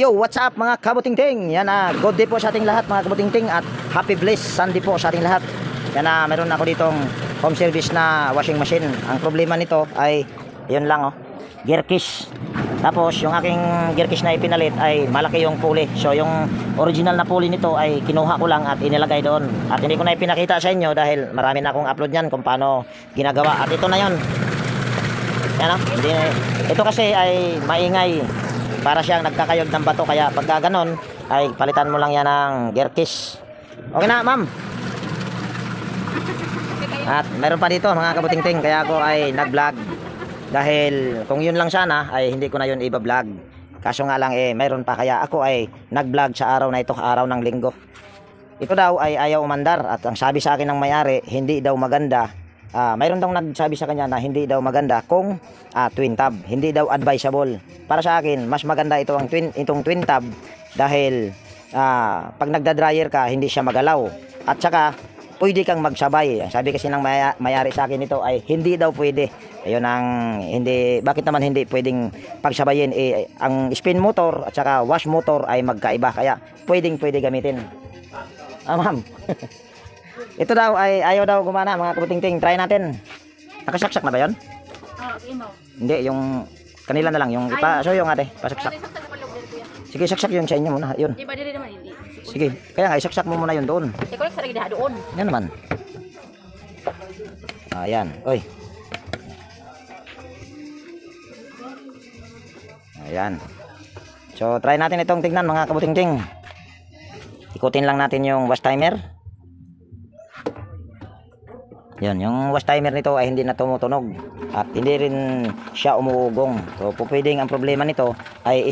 Yo, what's up mga kabutingting? Yan na, good day po sa ating lahat mga kabutingting at happy blessed Sunday po sa ating lahat. Yan na, meron ako ditong home service na washing machine. Ang problema nito ay, yun lang gear case. Tapos yung aking gear case na ipinalit ay malaki yung pulley. So yung original na pulley nito ay kinuha ko lang at inilagay doon. At hindi ko na ipinakita sa inyo dahil marami na akong upload yan kung paano ginagawa. At ito na yun. Yan ito kasi ay maingay. Para siyang nagkakayod ng bato, kaya pagka ganon ay palitan mo lang yan ng gear case. Okay na ma'am. At meron pa dito mga kabutingting, kaya ako ay nag-vlog. Dahil kung yun lang sana ay hindi ko na yun iba-vlog. Kaso nga lang meron pa, kaya ako ay nag-vlog sa araw na ito, araw ng linggo. Ito daw ay ayaw umandar at ang sabi sa akin ng may-ari, hindi daw maganda. Mayroon daw nagsabi sa kanya na hindi daw maganda kung twin tab, hindi daw advisable. Para sa akin, mas maganda itong twin tab dahil pag nagda-dryer ka, hindi siya magalaw. At saka, pwede kang magsabay. Sabi kasi ng mayari sa akin ito ay hindi daw pwede. Ayun ang hindi, bakit naman hindi pwedeng pagsabayin? Ang spin motor at saka wash motor ay magkaiba, kaya pwede gamitin. Ma'am. Ito daw ay ayaw daw gumana mga kabutingting. Try natin. Nakasaksak na ba yun? Hindi, yung kanila na lang. Yung ipa-show yung ate. Pasaksak. Sige, saksak yun sa inyo muna. Yun. Sige, kaya nga isaksak mo muna yun doon. Yan naman. Ayan. Oy. Ayan. So, try natin itong tignan mga kabutingting. Ikutin lang natin yung wash timer. Yan, yung wash timer nito ay hindi na tumutunog at hindi rin siya umuugong. So, pwedeng ang problema nito ay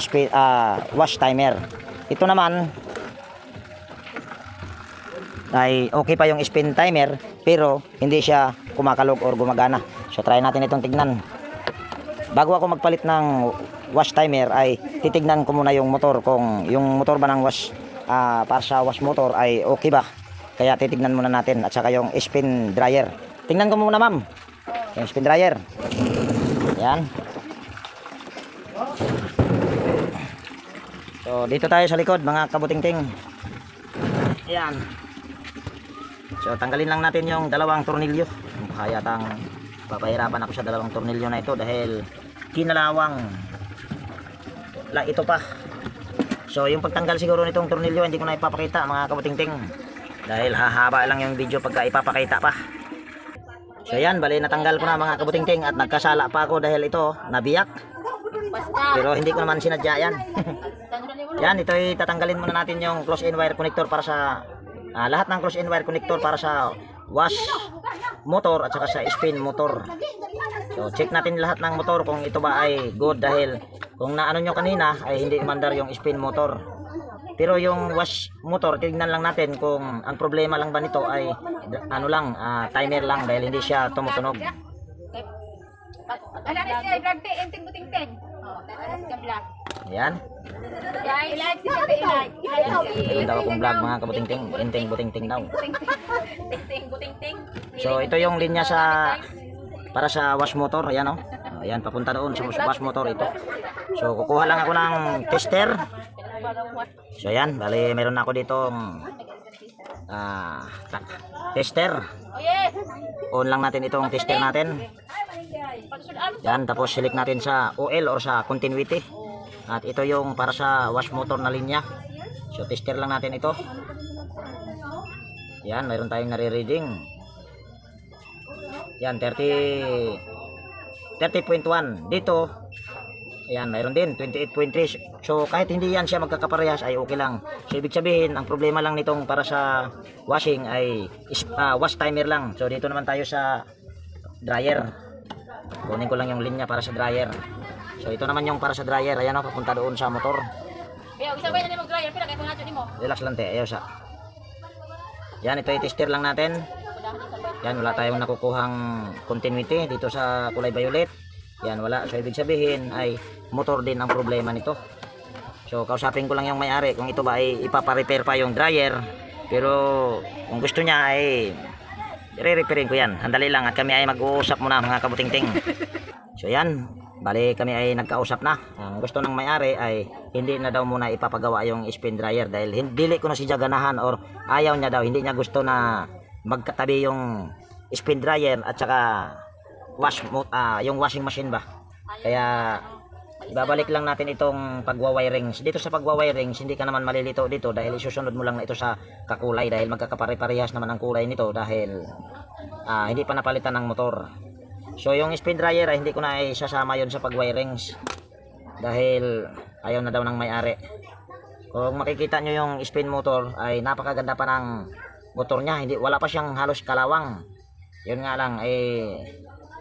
wash timer. Ito naman ay okay pa yung spin timer pero hindi siya kumakalog or gumagana. So, try natin itong tignan. Bago ako magpalit ng wash timer ay titignan ko muna yung motor kung yung motor ba ng wash para sa wash motor ay okay ba. Kaya titignan muna natin at saka yung spin dryer. Tingnan ko muna ma'am. Yung spin dryer. Yan. So dito tayo sa likod mga kabutingting. Yan. So tanggalin lang natin yung dalawang tornilyo. Kaya papahirapan ako sa dalawang tornilyo na ito dahil kinalawang ito pa. So yung pagtanggal siguro nitong tornilyo hindi ko na ipapakita mga kabutingting. Dahil hahaba lang yung video pagka ipapakita pa. So yan, bali natanggal ko na mga kabutingting at nagkasala pa ako dahil ito nabiyak. Pero hindi ko naman sinadya yan. Yan, ito ay tatanggalin muna natin yung close-in wire connector para sa lahat ng close-in wire connector para sa wash motor at saka sa spin motor. So check natin lahat ng motor kung ito ba ay good dahil kung naano nyo kanina ay hindi umandar yung spin motor. Pero yung wash motor, tignan lang natin kung ang problema lang ba nito ay timer lang dahil hindi siya tumutunog. Ayan. Meron daw akong vlog mga kabutingting. Inting-butingting daw. So ito yung linya para sa wash motor. Ayan ayan, papunta doon sa wash motor ito. So kukuha lang ako ng tester. So yan, bali meron ako ditong tester. On lang natin itong tester natin. Yan, tapos select natin sa oil or sa continuity. At ito yung para sa wash motor na linya. So tester lang natin ito. Yan, mayroon tayong nare-reading. Yan, 30.1 dito. Ayan, mayroon din 28.3. So kahit hindi yan siya magkakaparehas ay okay lang. So ibig sabihin ang problema lang nitong para sa washing ay wash timer lang. So dito naman tayo sa dryer. Kunin ko lang yung linya para sa dryer. So ito naman yung para sa dryer. Ayan papunta doon sa motor. Relax lang te, ayaw sa. Yan, ito i-tester lang natin. Yan, wala tayong nakukuhang continuity dito sa kulay violet. Yan, wala. So ibig sabihin ay motor din ang problema nito. So kausapin ko lang yung may-ari kung ito ba ay ipapa-repair pa yung dryer. Pero kung gusto niya ay re-repairin ko yan. Andali lang at kami ay mag-uusap muna mga kabutingting. So yan, Bali kami ay nagkausap na. Ang gusto ng may-ari ay hindi na daw muna ipapagawa yung spin dryer dahil dili ko na siya ganahan or ayaw niya daw, hindi niya gusto na magkatabi yung spin dryer at saka yung washing machine ba. Kaya ibabalik lang natin itong pagwa-wirings. Dito sa pagwa-wirings, hindi ka naman malilito dito dahil isusunod mo lang na ito sa kakulay dahil magkakapare-parehas naman ang kulay nito dahil hindi pa napalitan ng motor. So yung spin dryer ay hindi ko na isasama yon sa pag-wirings dahil ayaw na daw ng may-ari. Kung makikita nyo yung spin motor ay napakaganda pa ng motor niya, wala pa siyang halos kalawang. Yun nga lang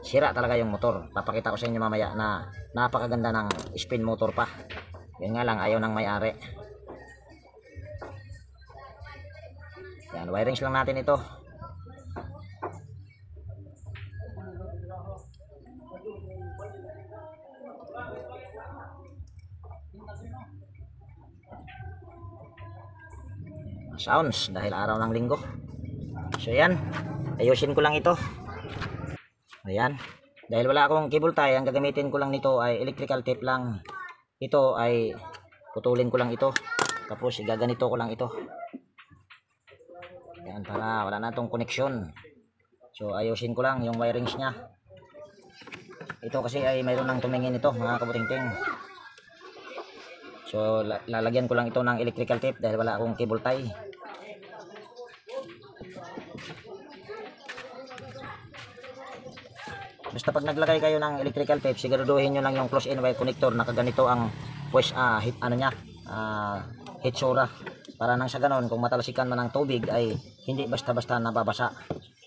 sira talaga yung motor. Papakita ko sa inyo mamaya na napakaganda ng spin motor pa. Yun nga lang ayaw ng may-ari. Yan, wirings lang natin ito. Sounds dahil araw ng linggo. So yan, ayusin ko lang ito. Ayan, dahil wala akong cable tie, ang gagamitin ko lang nito ay electrical tape lang. Ito ay putulin ko lang ito, tapos igaganito ko lang ito. Ayan, para wala na itong connection. So ayusin ko lang yung wirings nya. Ito kasi ay mayroon ng tumingin ito mga kabuting-ting. So lalagyan ko lang ito ng electrical tape dahil wala akong cable tie. Basta pag naglagay kayo ng electrical tape, siguraduhin nyo lang yung close-in wire connector na kaganito ang hitsura. Para nang sa ganon, kung matalsikan man ng tubig ay hindi basta-basta nababasa.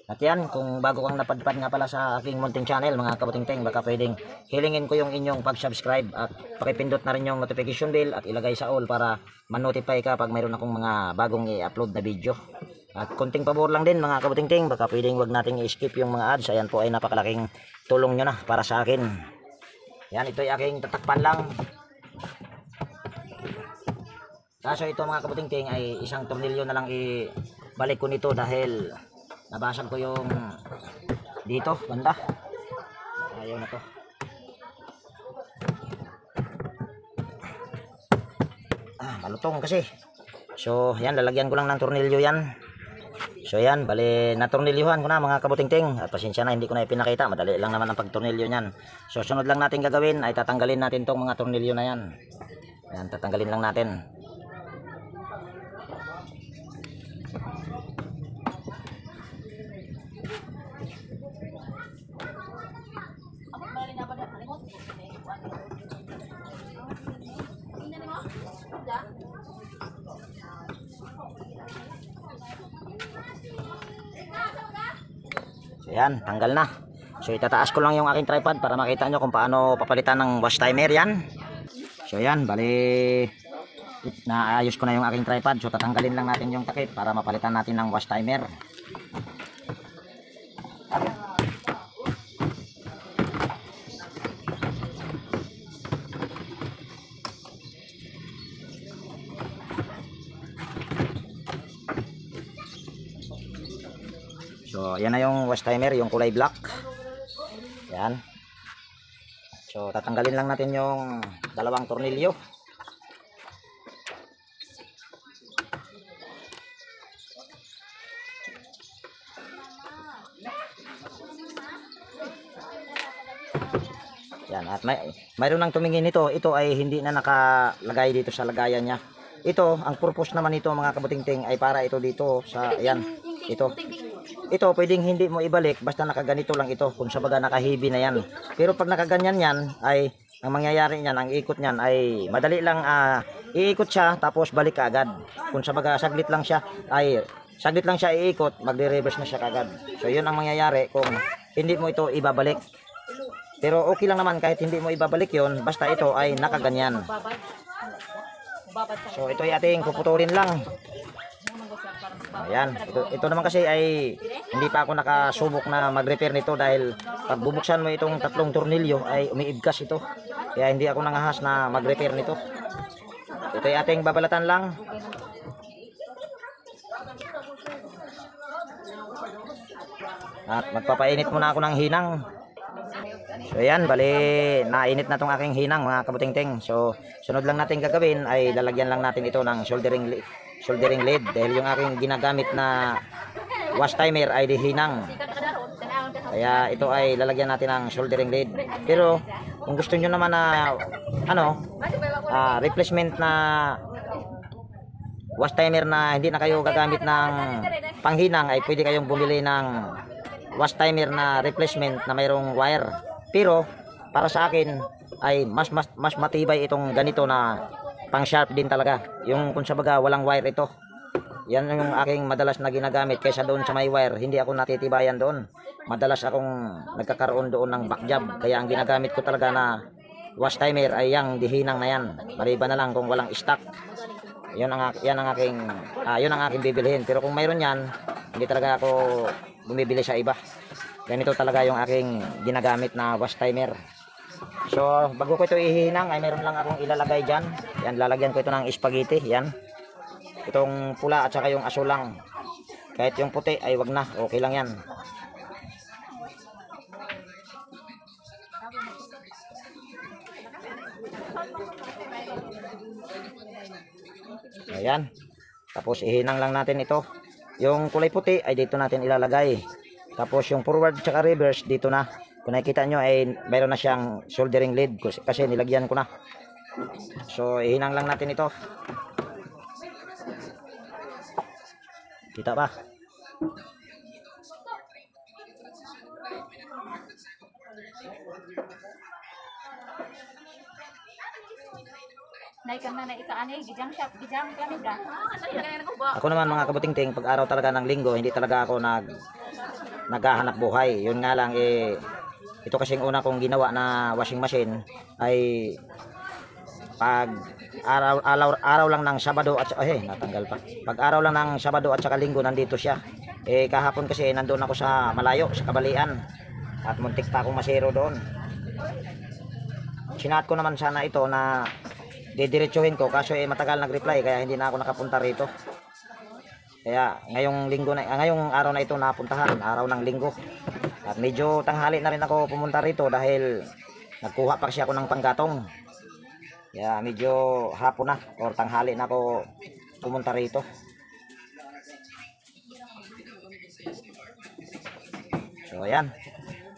At yan, kung bago kang napadpad nga pala sa aking munting channel mga kabuting-ting, baka pwedeng hilingin ko yung inyong pag-subscribe at pakipindot na rin yung notification bell at ilagay sa all para ma-notify ka pag mayroon akong mga bagong i-upload na video. At konting pabor lang din mga kabuting-ting, baka pwedeng wag nating i-skip yung mga ads. Ayan po ay napakalaking tulong nyo na para sa akin. Yan, ito ay aking tatakpan lang. Kaso ito mga kabuting-ting ay isang tornilyo na lang ibalik ko nito dahil nabasag ko yung dito banda. Ayaw na to. Malutong kasi. So yan, lalagyan ko lang ng tornilyo yan. So yan, bali natornilyuhan ko na mga kabuting-ting. At pasensya na, hindi ko na ipinakita, madali lang naman ang pagtornilyo niyan. So sunod lang natin gagawin ay tatanggalin natin tong mga tornilyo na yan. Ayan, tatanggalin lang natin. So yan, tanggal na. So itataas ko lang yung aking tripod para makita nyo kung paano papalitan ng wash timer yan. So yan, bali naayos ko na yung aking tripod. So tatanggalin lang natin yung takip para mapalitan natin ng wash timer. So yan na yung wash timer, yung kulay black. Yan. So tatanggalin lang natin yung dalawang tornilyo. Yan, at mayroon nang tumingin nito. Ito ay hindi na nakalagay dito sa lagayan niya. Ito, ang purpose naman nito mga kabuting-ting ay para ito dito sa yan. Ito pwedeng hindi mo ibalik basta nakaganito lang ito, kung sa baga nakahibi na yan. Pero pag nakaganyan yan ay ang mangyayari niyan, ang ikot niyan ay madali lang iikot siya tapos balik ka agad. Kung sa baga saglit lang siya iikot, magre-reverse na siya agad. So yun ang mangyayari kung hindi mo ito ibabalik. Pero okay lang naman kahit hindi mo ibabalik yon, basta ito ay nakaganyan. So ito ay ating puputulin lang. Ayan, ito naman kasi ay hindi pa ako nakasubok na mag-repair nito dahil pag bubuksan mo itong tatlong tornilyo ay umiibgas ito. Kaya hindi ako nangahas na mag-repair nito. Ito ay ating babalatan lang. At magpapainit muna ako ng hinang. So ayan, bali nainit na tong aking hinang mga kabutingting. So sunod lang natin gagawin ay lalagyan lang natin ito ng soldering lead dahil yung aking ginagamit na wash timer ay di hinang. Kaya ito ay lalagyan natin ng soldering lead. Pero kung gusto niyo naman na replacement na wash timer na hindi na kayo gagamit ng panghinang, ay pwede kayong bumili ng wash timer na replacement na mayroong wire. Pero para sa akin ay mas matibay itong ganito na pang sharp din talaga. Yung kung sabaga walang wire ito. Yan yung aking madalas na ginagamit kaysa doon sa may wire. Hindi ako natitibayan doon. Madalas akong nagkakaroon doon ng back jab. Kaya ang ginagamit ko talaga na wash timer ay yang dihinang na yan. Maliban na lang kung walang stock. Yun ang aking bibilhin. Pero kung mayroon yan, hindi talaga ako bumibili sa iba. Ganito talaga yung aking ginagamit na wash timer. So bago ko ito ihinang ay meron lang akong ilalagay dyan. Yan, lalagyan ko ito ng spaghetti. Yan, itong pula at saka yung aso lang. Kahit yung puti ay wag na, okay lang yan. Ayan, tapos ihinang lang natin ito. Yung kulay puti ay dito natin ilalagay. Tapos yung forward at saka reverse dito na. Kung nakikita nyo ay mayroon na siyang soldering lead kasi nilagyan ko na. So ihinang lang natin ito. Kita pa? Ako naman mga kabutingting, pag araw talaga ng linggo, hindi talaga ako naghahanap buhay. Yun nga lang ito kasing una kong ginawa na washing machine ay pag araw lang ng Sabado at natanggal pa. Pag araw lang ng Sabado at saka Linggo nandito siya. Kahapon kasi nandoon ako sa malayo, sa Kabalian. At muntik pa akong masiro doon. Sinat ko naman sana ito na didiretsuhin ko kaso matagal nag-reply kaya hindi na ako nakapunta rito. Kaya ngayong araw na ito napuntahan, araw ng Linggo. At medyo tanghali na rin ako pumunta rito dahil nagkuha pa kasi ako ng panggatong. Kaya medyo hapon na or tanghali na ako pumunta rito. So ayan,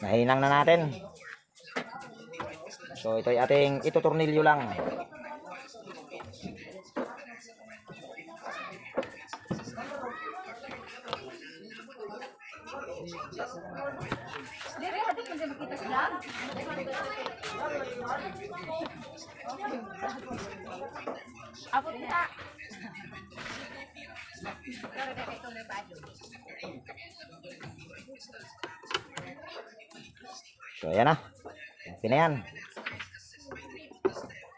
nahinang na natin. So ito ay ating itutornilyo lang. So ayan na. Okay na yan.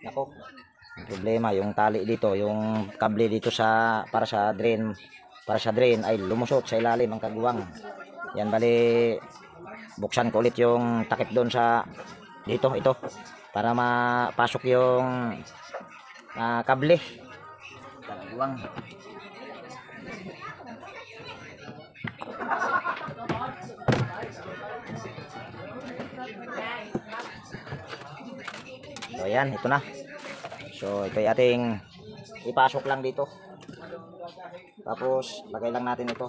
Ako, problema yung tali dito, yung kable dito para sa drain ay lumusot sa ilalim ang kagwang. Yan, bali buksan ko ulit yung takip doon sa ito para mapasok yung kable kagwang. So ayan, ito na. So ito ay ating ipasok lang dito. Tapos lagay lang natin ito.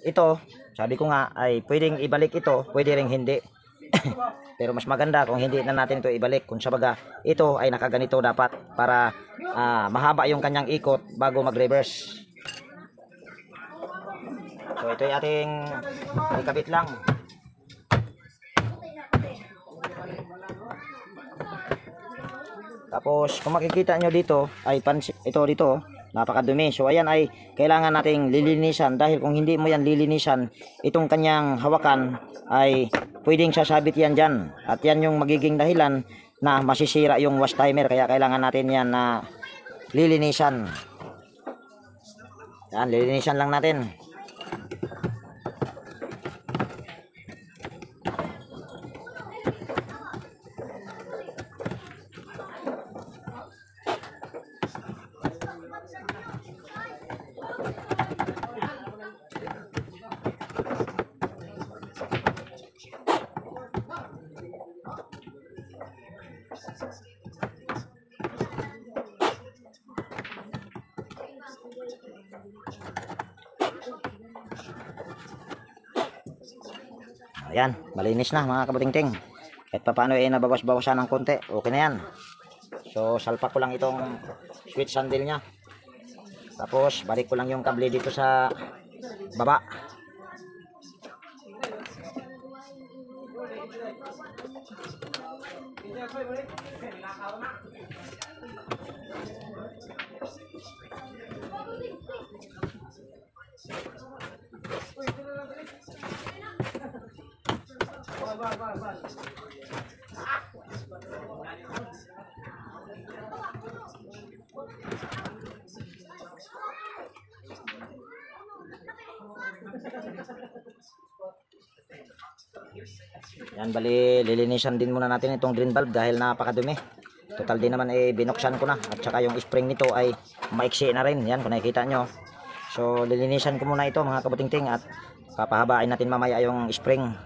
Ito, sabi ko nga ay pwedeng ibalik ito, pwede ring hindi. Pero mas maganda kung hindi na natin ito ibalik. Kung sabaga, ito ay nakaganito dapat para mahaba yung kanyang ikot bago mag-reverse. So ito ay ating ikabit lang. Tapos kung makikita nyo dito ay ito dito napakadumi. So ayan ay kailangan nating lilinisan dahil kung hindi mo yan lilinisan, itong kanyang hawakan ay pwedeng sasabit yan dyan. At yan yung magiging dahilan na masisira yung wash timer. Kaya kailangan natin yan na lilinisan. Yan, lilinisan lang natin. Ayan, malinis na mga kabuting-ting. Kahit pa paano nabawas-bawasan ng konti, okay na yan. So salpak ko lang itong switch handle nya. Tapos balik ko lang yung kable dito sa baba. Yan, bali lilinisan din muna natin itong green bulb dahil napakadumi. Total din naman binuksan ko na, at saka yung spring nito ay maiksi na rin. Yan, kung nakikita nyo. So lilinisan ko muna ito mga kabuting-ting, at papahabain natin mamaya yung spring.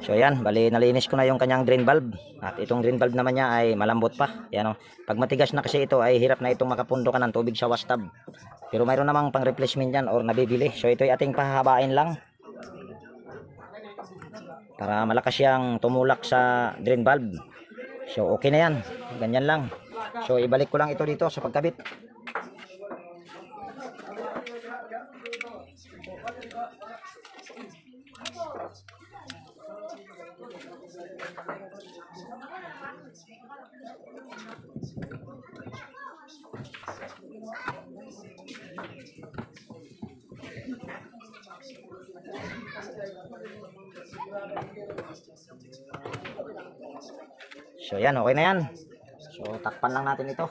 So yan, bali nalinis ko na yung kanyang drain bulb, at itong drain bulb naman niya ay malambot pa. Yan, oh. Pag matigas na kasi ito ay hirap na itong makapundukan ng tubig sa washtub. Pero mayroon namang pang replacement yan or nabibili. So ito ay ating pahabain lang para malakas siyang tumulak sa drain bulb. So okay na yan, ganyan lang. So ibalik ko lang ito dito sa pagkabit. So yan, okay na yan. So takpan lang natin ito.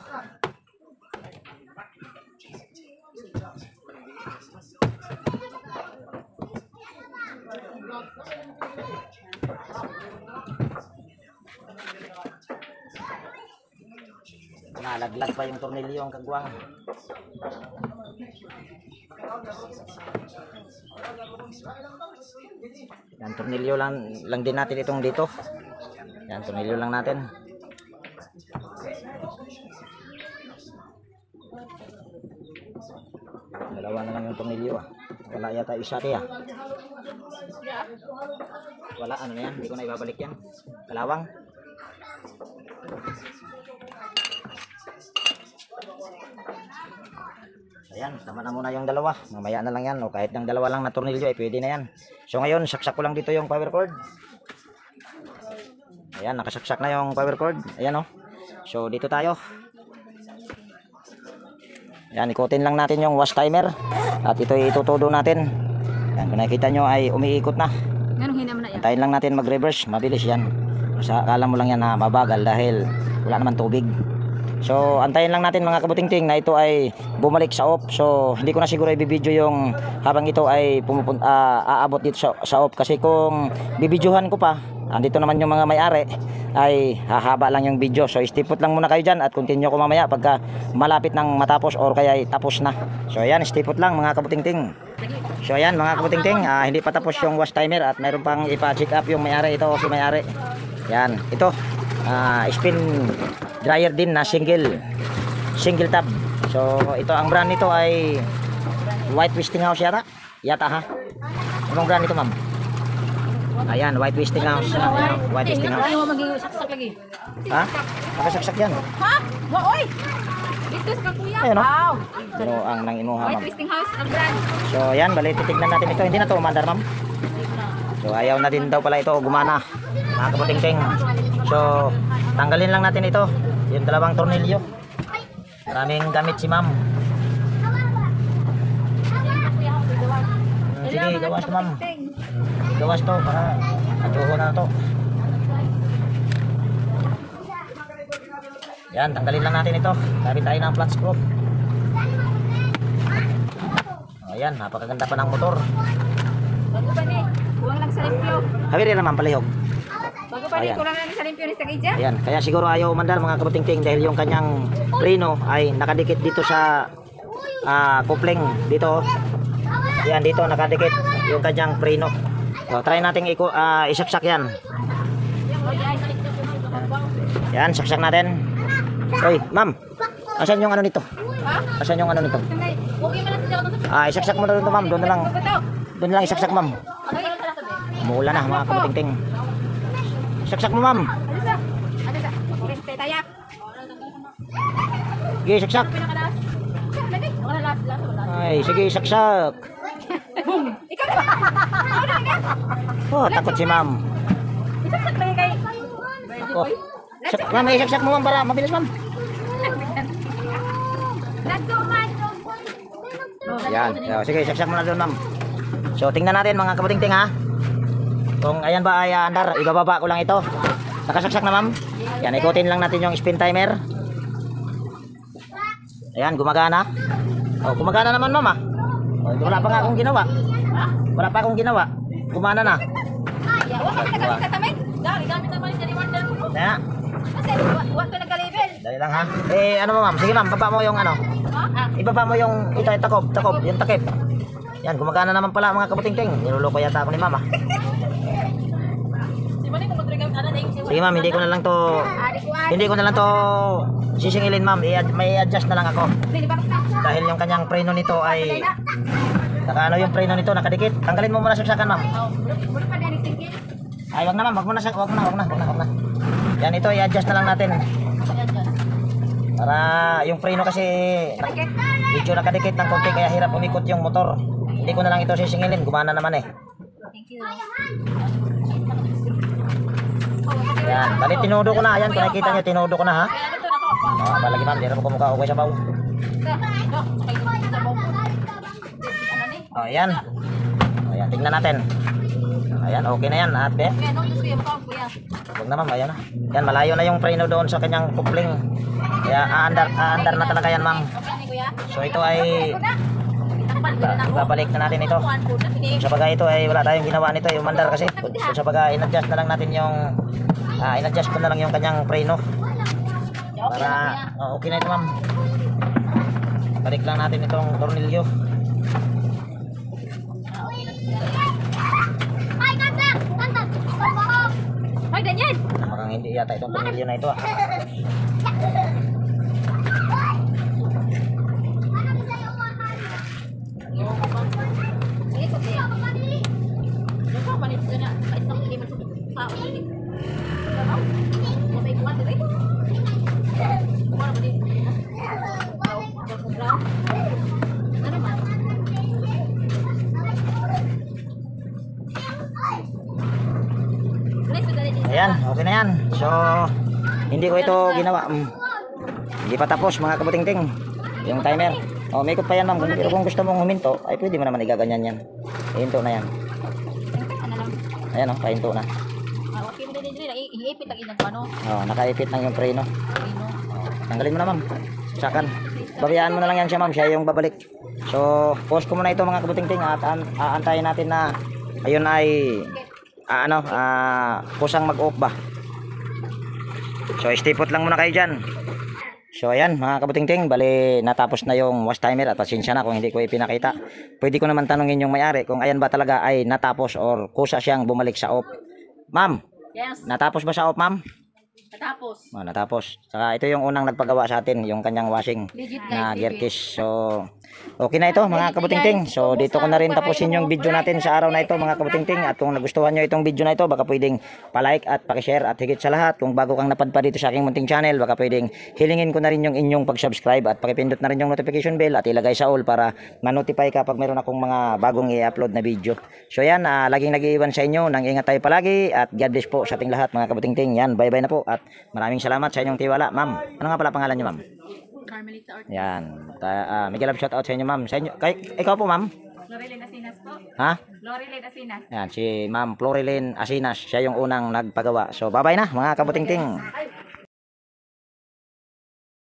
Nalaglag pa yung tornilyo ang kagwang. Yan, tornilyo lang din natin itong dito. Yan, tornilyo lang natin. Dalawa na lang yung tornilyo. Wala yata isa tiya. Wala, ano na yan? Hindi ko na ibabalik yan. Kalawang. Ayan, tama na muna yung dalawa. Mamaya na lang yan. O kahit ng dalawa lang na tornilyo ay pwede na yan. So ngayon, saksak ko lang dito yung power cord. Ayan, nakasaksak na yung power cord. Ayan, oh. So dito tayo. Ayan, ikutin lang natin yung wash timer. At ito itutudo natin. Ayan, kung nakikita nyo ay umiikot na. Antayin lang natin mag-reverse. Mabilis yan. Akala mo lang yan na mabagal dahil wala naman tubig. So antayin lang natin mga kabuting-ting na ito ay bumalik sa off. So hindi ko na siguro i-video yung habang ito ay aabot dito sa off. Kasi kung bibidyohan ko pa, andito naman yung mga may-ari, ay hahaba lang yung video. So stipot lang muna kayo dyan at continue ko mamaya pagka malapit ng matapos or kaya ay tapos na. So ayan, stipot lang mga kabuting-ting. So ayan mga kabuting-ting, hindi pa tapos yung wash timer at mayroon pang ipa-check up yung may-ari. Ito si may-ari. Yan, ito spin dryer din na single tab. So ito, ang brand nito ay White Westinghouse yata ha. Anong brand nito, ma'am? Ayan, White Westinghouse. White Westinghouse. Ano mo mag-saksak lagi? Ha? Nakasaksak yan. Ha? Oy! Dito sa kuya. Ayun, no? Wow. Ano ang nang imuha, White ma'am? Westinghouse ang brand. So ayan, bali titignan natin ito. Hindi na to umandar, ma'am. So ayaw na din daw pala ito gumana, mga kabuting-ting. So tanggalin lang natin ito, yung dalawang tornilyo. Maraming gamit si ma'am. Sige, gawas to, ma'am. Gawas to para atuho na to. Yan, tanggalin lang natin ito. Gamit tayo ng flat screw. Ayan, napakaganda pa ng motor. Bago pa ni, kuwang lang sa limpyo. Habiri naman palihog. Bago pa ni, Ayan. kulang lang sa limpyo ni Sagidja. Ayan, kaya siguro ayaw umandar mga kabuting-ting dahil yung kanyang preno ay nakadikit dito sa coupling dito. Ayan, dito nakadikit yung kanyang preno. So try nating isaksak yan. Yan, saksak natin. Hoy, ma'am. Asan yung ano nito? Ha? Asan yung ano nito? Sandali. Okay man natin ako. Isaksak mo na rin to, ma'am. Doon na lang. Doon na lang isaksak, ma'am. Ayun ka lang sabi. Umuulan na, mga kabuting-ting. Isaksak mo, ma'am. Alisa. Alisa. Okay, tayo. Sige, isaksak. Pinakalas. Dali. Wala last. Ay, sige, isaksak. Ikaw na ba? Ikaw na nga. Oh, takot si ma'am. Isaksak lang kay. Oh. Ma'am, isaksak mo, ma'am, para mabilis, ma'am. Let's go, man. Yan. Sige, isaksak mo na doon, ma'am. So, tingnan natin, mga kabuting-ting, ha. Kung ayan ba ay andar, ibababa ko lang ito. Nakasaksak na, ma'am. Yan, ikutin lang natin yung spin timer. Ayan, gumagana. Oh, gumagana naman, ma'am, ah. Oh, wala pa nga akong ginawa. Wala pa akong ginawa. Gumana na. Ya, wala ka nagamit sa tamin. Dari, gamit naman yung reward na mo. Kaya, Kasi, wala ka nag-level. dali lang, ha. Eh, ano mo, ma'am? Sige, ma'am, baba mo yung ano. Ha? Ibaba mo yung ito, takob, yung takip. Yan, gumagana naman pala, mga kabuting-ting. Niluloko yata ako ni ma'am, ah. Si Mali, kung mag-trigam, ano na yung Sige, ma'am, hindi ko na lang to sisingilin, ma'am. May adjust na lang ako. Hindi ba kita? Dahil yung kanyang preno nito ay nakaano yung preno nito nakadikit. Tanggalin mo muna saksakan, ma'am. Oh, mula pa din singkit. Ay, wag na, ma'am. Wag na. Yan, ito i-adjust na lang natin. Para yung preno kasi medyo nakadikit ng konti kaya hirap umikot yung motor. Hindi ko na lang ito sisingilin. Gumana naman, eh. Thank you. Yan, bali tinudo ko na. Ayan, kung nakikita nyo, tinudo ko na, ha. Kaya dito na ako. Palagi, ma'am. Di na po kumukha okay sa baw. Ayan. Ayan, tingnan natin. Ayan, okay na yan, ate. Kaya no, gusto yung pang kuya. Huwag na, ma'am, ayan na. Yan, malayo na yung preno doon sa kanyang kupling. Kaya aandar na talaga yan, ma'am. Okay ni kuya. So ito ay Takpan ko na ako. babalik na natin ito. Kung sa baga ito ay wala tayong ginawa nito, yung mandar kasi. Kung sa baga in-adjust na lang natin yung in-adjust ko na lang yung kanyang preno. Para okay na ito, ma'am. Balik lang natin itong tornilyo. Hoy, Daniel! Mukhang hindi yata itong tornilyo na ito, ah. Sige, sige. Yung pa, palit ko na. Kahit na hindi man sa tao. Ano? May kuwan din. Kuwan ba din? Ano ba? Ayan, okay na yan. So, hindi ko ito ginawa. Hindi pa tapos, mga kabuting-ting. Yung timer. Oh, may ikot pa yan, ma'am. Pero kung gusto mong huminto, ay pwede mo naman igaganyan yan. Ihinto na yan. Ano lang? Ayan, oh, pahinto na. Okay mo din din. Iipit ang ilang ano. Oh, nakaipit lang yung preno. Ano? Tanggalin mo na, ma'am. Sakan. Babayaan mo na lang yan siya, ma'am. Siya yung babalik. So, pause ko muna ito, mga kabuting-ting. At aantayin natin na ayun ay kusang mag-off ba. So, stay put lang muna kayo dyan. So, ayan, mga kabuting-ting. Bali, natapos na yung wash timer. At pasensya na kung hindi ko ipinakita. Pwede ko naman tanungin yung may-ari kung ayan ba talaga ay natapos or kusa siyang bumalik sa off. Ma'am, Yes. natapos ba sa off, ma'am? Natapos. Oh, natapos. Saka ito yung unang nagpagawa sa atin, yung kanyang washing Legit na guys. gear kiss. So, okay na ito, mga kabuting-ting. So, dito ko na rin tapusin yung video natin sa araw na ito, mga kabuting-ting. At kung nagustuhan nyo itong video na ito, baka pwedeng palike at pakishare. At higit sa lahat, kung bago kang napadpa dito sa aking munting channel, baka pwedeng hilingin ko na rin yung inyong pag-subscribe at pakipindot na rin yung notification bell at ilagay sa all para ma-notify kapag mayroon akong mga bagong i-upload na video. So, yan, laging nag-iiwan sa inyo. Nang ingat tayo palagi at God bless po sa ating lahat, mga kabuting-ting. Yan, bye-bye na po at maraming salamat sa inyong tiwala, ma'am. Ano nga pala pangalan niyo, ma'am? Carmelita Ortiz. Yan. Miguel love shout out sa inyo, ma'am. Sa inyo, ikaw po, ma'am? Loreline Asinas po. Ha? Loreline Asinas. Yan, si Ma'am Florilyn Asinas. Siya yung unang nagpagawa. So, bye-bye na, mga kabuting-ting.